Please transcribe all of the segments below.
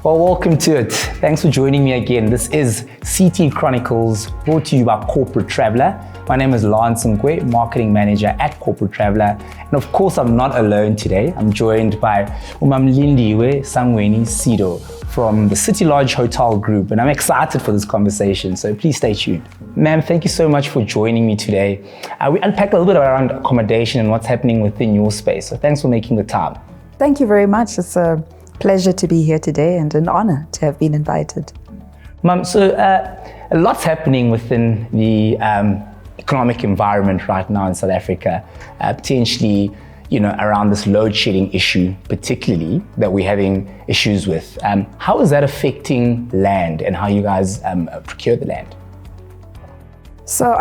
Well, welcome to it. Thanks for joining me again. This is CT Chronicles, brought to you by Corporate Traveller. My name is Lance Nkwe, Marketing Manager at Corporate Traveller. And of course, I'm not alone today. I'm joined by Umamlindiwe Sangweni Sido from the City Lodge Hotel Group. And I'm excited for this conversation, so please stay tuned. Ma'am, thank you so much for joining me today. We unpacked a little bit around accommodation and what's happening within your space. So thanks for making the time. Thank you very much. It's a pleasure to be here today and an honor to have been invited. Ma'am, so a lot's happening within the economic environment right now in South Africa, potentially, around this load shedding issue, particularly that we're having issues with. How is that affecting land and how you guys procure the land? So,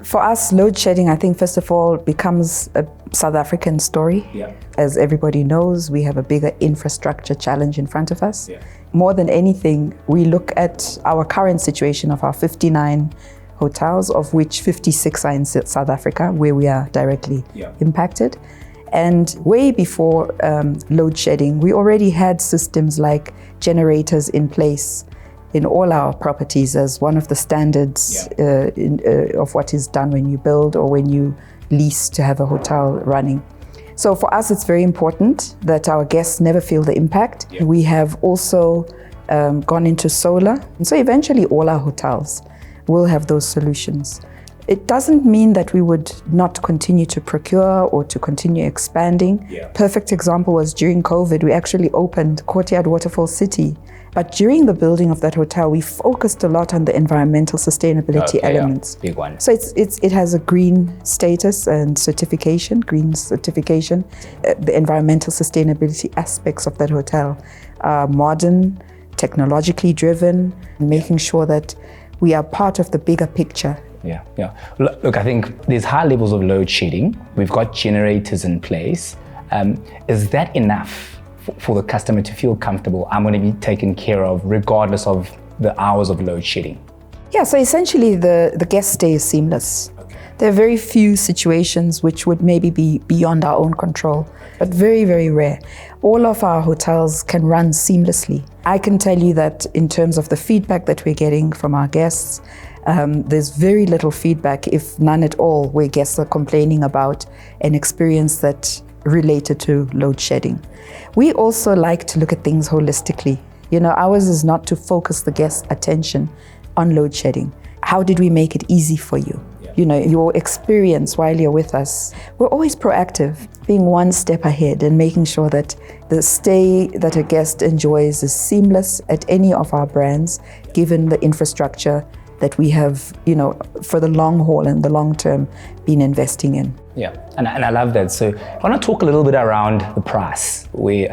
for us, load shedding, I think, first of all, becomes a South African story. Yeah. As everybody knows, we have a bigger infrastructure challenge in front of us. Yeah. More than anything, we look at our current situation of our 59 hotels, of which 56 are in South Africa, where we are directly impacted. And way before load shedding, we already had systems like generators in place in all our properties as one of the standards of what is done when you build or when you lease to have a hotel running. So for us, it's very important that our guests never feel the impact. Yeah. We have also gone into solar. And so eventually all our hotels will have those solutions. It doesn't mean that we would not continue to procure or to continue expanding. Yeah. Perfect example was during COVID, we actually opened Courtyard Waterfall City. But during the building of that hotel, we focused a lot on the environmental sustainability elements. Big one. So it has a green status and certification, green certification. The environmental sustainability aspects of that hotel are modern, technologically driven, and making sure that we are part of the bigger picture. Yeah. Look, I think there's high levels of load shedding. We've got generators in place. Is that enough for the customer to feel comfortable? I'm going to be taken care of regardless of the hours of load shedding. Yeah, so essentially the guest stay is seamless. Okay. There are very few situations which would maybe be beyond our own control, but very, very rare. All of our hotels can run seamlessly. I can tell you that in terms of the feedback that we're getting from our guests, there's very little feedback, if none at all, where guests are complaining about an experience that related to load shedding. We also like to look at things holistically. Ours is not to focus the guest's attention on load shedding. How did we make it easy for you? Yeah. Your experience while you're with us. We're always proactive, being one step ahead and making sure that the stay that a guest enjoys is seamless at any of our brands, given the infrastructure that we have, for the long haul and the long term, been investing in. Yeah, and I love that. So I want to talk a little bit around the price where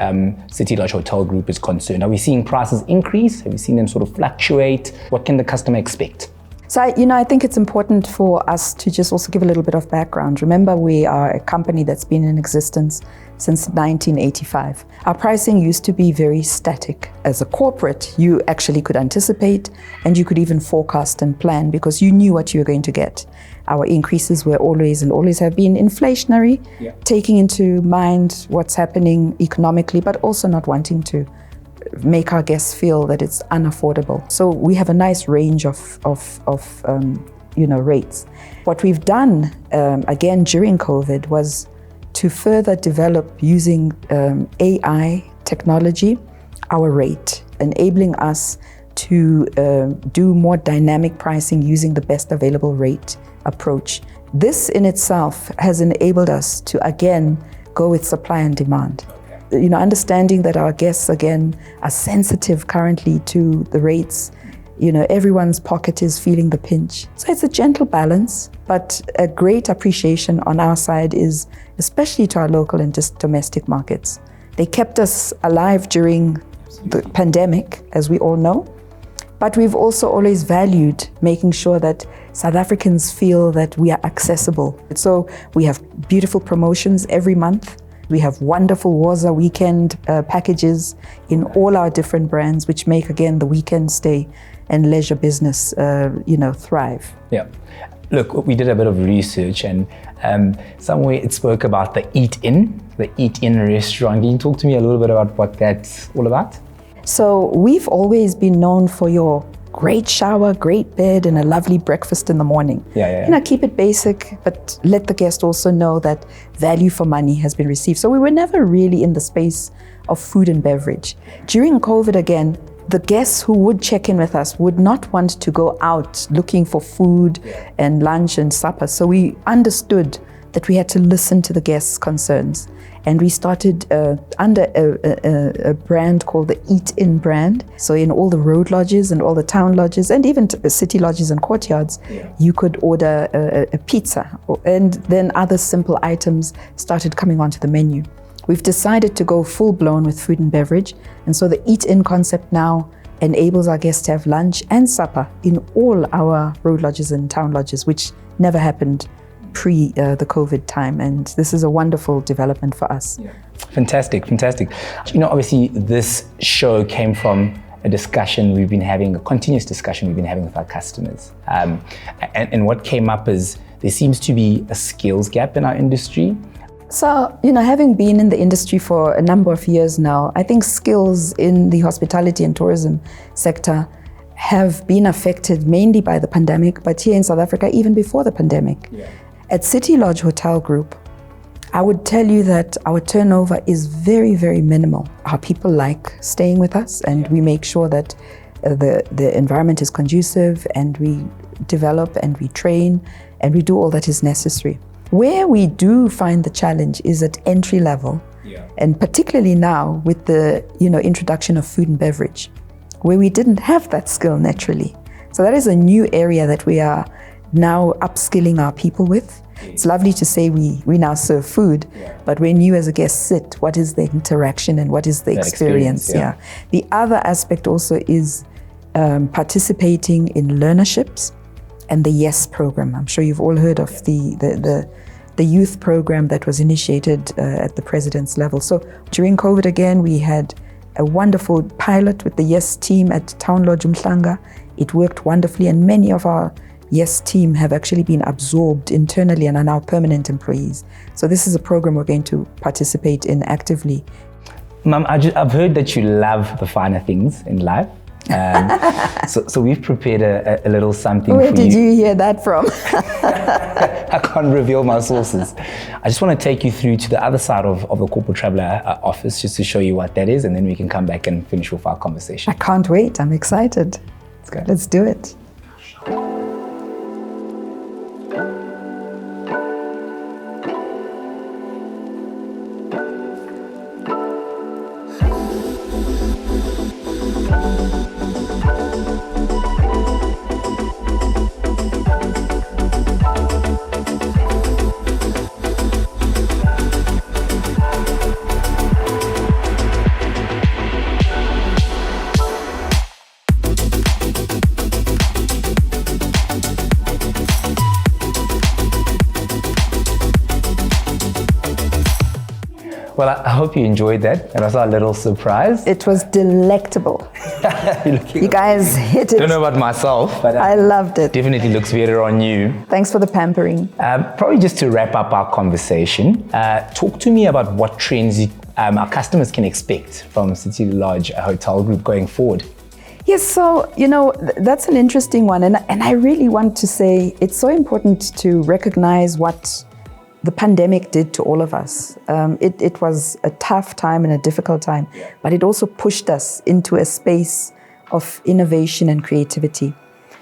City Lodge Hotel Group is concerned. Are we seeing prices increase? Have you seen them sort of fluctuate? What can the customer expect? So, I think it's important for us to just also give a little bit of background. Remember, we are a company that's been in existence since 1985. Our pricing used to be very static. As a corporate, you actually could anticipate and you could even forecast and plan because you knew what you were going to get. Our increases were always and always have been inflationary, taking into mind what's happening economically, but also not wanting to make our guests feel that it's unaffordable. So we have a nice range of rates. What we've done, again, during COVID was to further develop using AI technology, our rate, enabling us to do more dynamic pricing using the best available rate approach. This in itself has enabled us to, again, go with supply and demand. Understanding that our guests, again, are sensitive currently to the rates. Everyone's pocket is feeling the pinch. So it's a gentle balance, but a great appreciation on our side is, especially to our local and just domestic markets. They kept us alive during the pandemic, as we all know, but we've also always valued making sure that South Africans feel that we are accessible. So we have beautiful promotions every month. We have wonderful Waza weekend packages in all our different brands, which make, again, the weekend stay and leisure business, thrive. Yeah. Look, we did a bit of research and somewhere it spoke about the Eat In restaurant. Can you talk to me a little bit about what that's all about? So we've always been known for your great shower, great bed, and a lovely breakfast in the morning. Keep it basic, but let the guest also know that value for money has been received. So we were never really in the space of food and beverage. During COVID, again, the guests who would check in with us would not want to go out looking for food and lunch and supper. So we understood that we had to listen to the guests' concerns. And we started under a brand called the Eat In brand. So in all the road lodges and all the town lodges and even city lodges and courtyards, you could order a pizza. And then other simple items started coming onto the menu. We've decided to go full blown with food and beverage. And so the Eat In concept now enables our guests to have lunch and supper in all our road lodges and town lodges, which never happened pre the COVID time. And this is a wonderful development for us. Fantastic. Obviously this show came from a discussion we've been having, a continuous discussion we've been having with our customers. And what came up is there seems to be a skills gap in our industry. So, having been in the industry for a number of years now, I think skills in the hospitality and tourism sector have been affected mainly by the pandemic, but here in South Africa, even before the pandemic. At City Lodge Hotel Group, I would tell you that our turnover is very, very minimal. Our people like staying with us, and we make sure that the environment is conducive, and we develop and we train and we do all that is necessary. Where we do find the challenge is at entry level, and particularly now with the introduction of food and beverage, where we didn't have that skill naturally. So that is a new area that we are now upskilling our people with. It's lovely to say we now serve food, but when you as a guest sit, what is the interaction and what is the experience? The other aspect also is participating in learnerships and the YES program. I'm sure you've all heard of the youth program that was initiated at the president's level. So during COVID again, we had a wonderful pilot with the YES team at Town Lodge Umhlanga. It worked wonderfully, and many of our YES team have actually been absorbed internally and are now permanent employees. So this is a program we're going to participate in actively. Ma'am, I've heard that you love the finer things in life. So we've prepared a little something for you. Where did you hear that from? I can't reveal my sources. I just want to take you through to the other side of the Corporate Traveller office just to show you what that is, and then we can come back and finish off our conversation. I can't wait. I'm excited. Let's go. Let's do it. Well, I hope you enjoyed that. It was our little surprise. It was delectable. You guys hit it. Don't know about myself, but I loved it. Definitely looks better on you. Thanks for the pampering. Probably just to wrap up our conversation, talk to me about what trends our customers can expect from City Lodge Hotel Group going forward. Yes, so, that's an interesting one. And I really want to say it's so important to recognize what the pandemic did to all of us. It was a tough time and a difficult time, but it also pushed us into a space of innovation and creativity.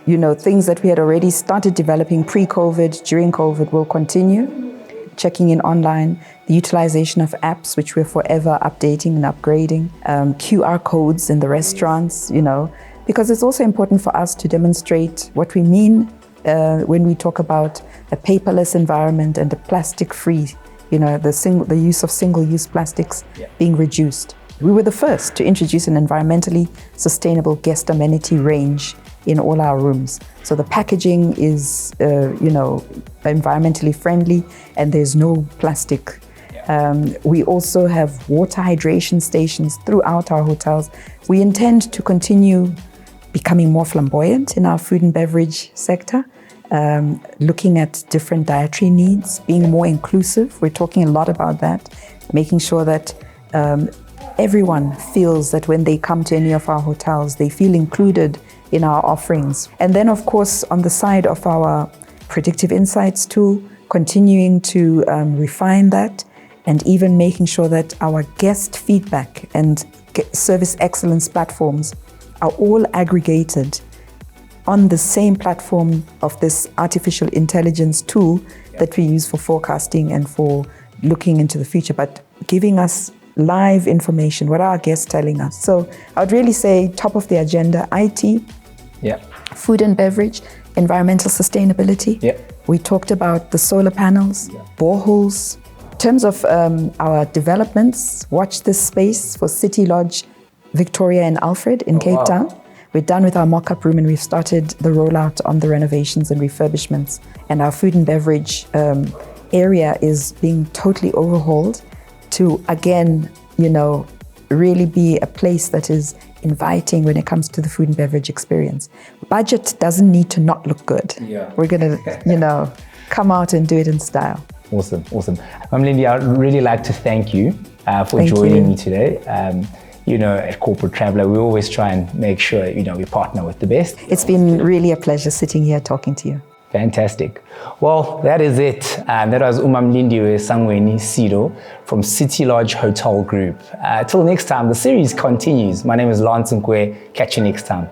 Things that we had already started developing pre-COVID, during COVID will continue. Checking in online, the utilization of apps, which we're forever updating and upgrading, QR codes in the restaurants, because it's also important for us to demonstrate what we mean when we talk about a paperless environment and a plastic-free, the use of single-use plastics being reduced. We were the first to introduce an environmentally sustainable guest amenity range in all our rooms. So the packaging is, environmentally friendly, and there's no plastic. We also have water hydration stations throughout our hotels. We intend to continue becoming more flamboyant in our food and beverage sector, looking at different dietary needs, being more inclusive. We're talking a lot about that, making sure that everyone feels that when they come to any of our hotels, they feel included in our offerings. And then, of course, on the side of our predictive insights tool, continuing to refine that, and even making sure that our guest feedback and service excellence platforms are all aggregated on the same platform of this artificial intelligence tool that we use for forecasting and for looking into the future, but giving us live information, what are our guests telling us. So I would really say top of the agenda, IT, food and beverage, environmental sustainability. We talked about the solar panels, boreholes. In terms of our developments, watch this space for City Lodge, Victoria and Alfred in Cape Town. We're done with our mock-up room and we've started the rollout on the renovations and refurbishments. And our food and beverage area is being totally overhauled to, again, really be a place that is inviting when it comes to the food and beverage experience. Budget doesn't need to not look good. We're going to, come out and do it in style. Awesome. Lindy, I'd really like to thank you for joining me today. At Corporate Traveller, we always try and make sure, we partner with the best. It's been really a pleasure sitting here talking to you. Fantastic. Well, that is it. That was Lindiwe Sangweni Sido from City Lodge Hotel Group. Till next time, the series continues. My name is Lance Nkwe. Catch you next time.